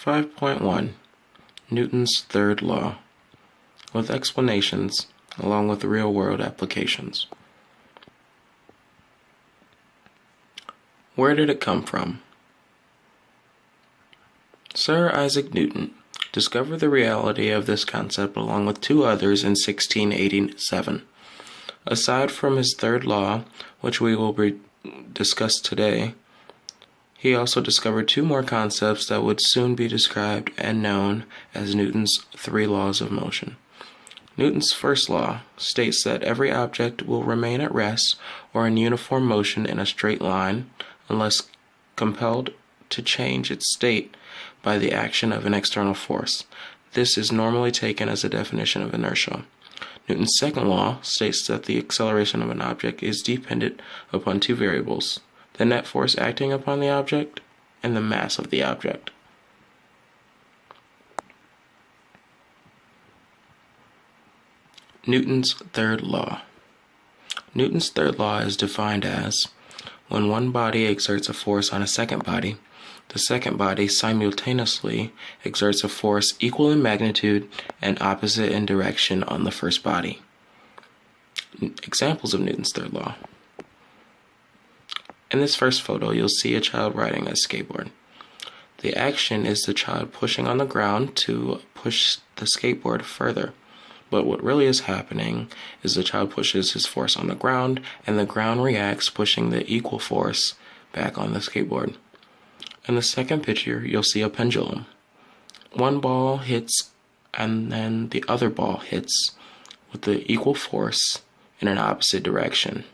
5.1 Newton's third law, with explanations along with real-world applications. Where did it come from? Sir Isaac Newton discovered the reality of this concept along with two others in 1687. Aside from his third law, which we will discuss today, he also discovered two more concepts that would soon be described and known as Newton's three laws of motion. Newton's first law states that every object will remain at rest or in uniform motion in a straight line unless compelled to change its state by the action of an external force. This is normally taken as a definition of inertia. Newton's second law states that the acceleration of an object is dependent upon two variables: the net force acting upon the object and the mass of the object. Newton's third law. Newton's third law is defined as when one body exerts a force on a second body, the second body simultaneously exerts a force equal in magnitude and opposite in direction on the first body. Examples of Newton's third law. In this first photo, you'll see a child riding a skateboard. The action is the child pushing on the ground to push the skateboard further. But what really is happening is the child pushes his force on the ground, and the ground reacts, pushing the equal force back on the skateboard. In the second picture, you'll see a pendulum. One ball hits, and then the other ball hits with the equal force in an opposite direction.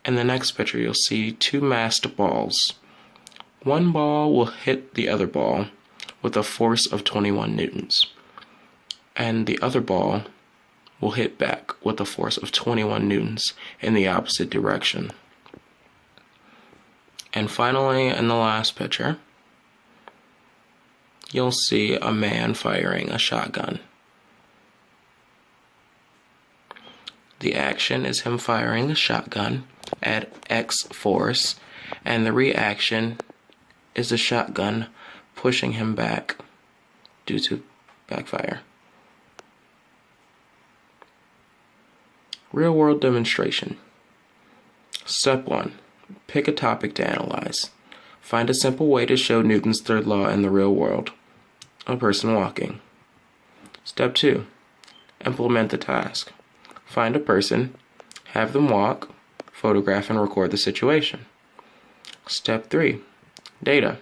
In the next picture, you'll see two massed balls. One ball will hit the other ball with a force of 21 newtons, and the other ball will hit back with a force of 21 newtons in the opposite direction. And finally, in the last picture, you'll see a man firing a shotgun. The action is him firing the shotgun at X force, and the reaction is the shotgun pushing him back due to backfire. Real-world demonstration. Step 1. Pick a topic to analyze. Find a simple way to show Newton's third law in the real world. A person walking. Step 2. Implement the task. Find a person, have them walk, photograph and record the situation. Step 3. Data.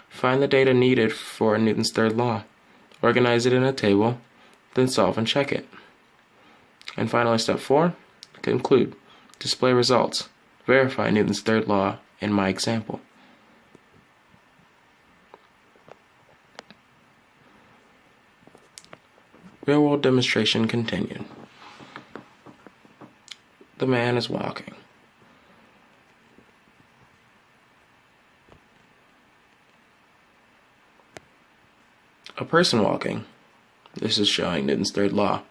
Find the data needed for Newton's third law. Organize it in a table, then solve and check it. And finally, step 4. Conclude. Display results. Verify Newton's third law in my example. Real-world demonstration continued. The man is walking. A person walking. This is showing Newton's third law.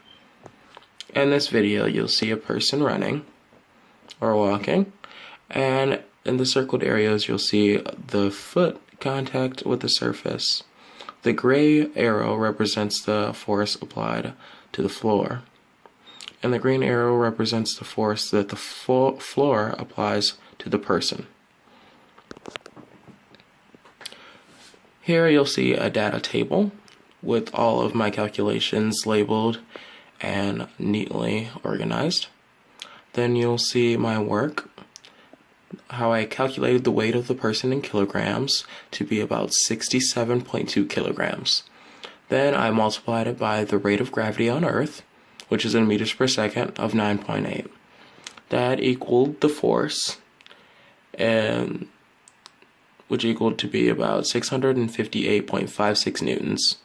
In this video, you'll see a person running or walking, and in the circled areas, you'll see the foot contact with the surface. The gray arrow represents the force applied to the floor, and the green arrow represents the force that the floor applies to the person. Here you'll see a data table with all of my calculations labeled and neatly organized. Then you'll see my work, how I calculated the weight of the person in kilograms to be about 67.2 kilograms. Then I multiplied it by the rate of gravity on Earth, which is in meters per second, of 9.8. That equaled the force, and which equaled to be about 658.56 newtons,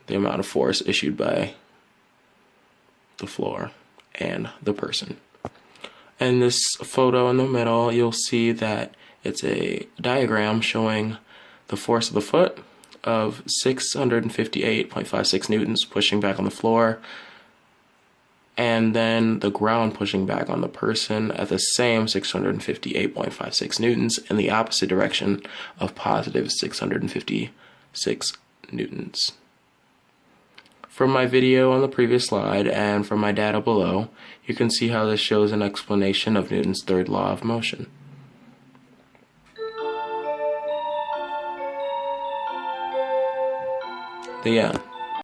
the amount of force issued by the floor and the person. In this photo in the middle, you'll see that it's a diagram showing the force of the foot of 658.56 newtons pushing back on the floor, and then the ground pushing back on the person at the same 658.56 newtons in the opposite direction of positive 656 newtons. From my video on the previous slide and from my data below, you can see how this shows an explanation of Newton's third law of motion. The end.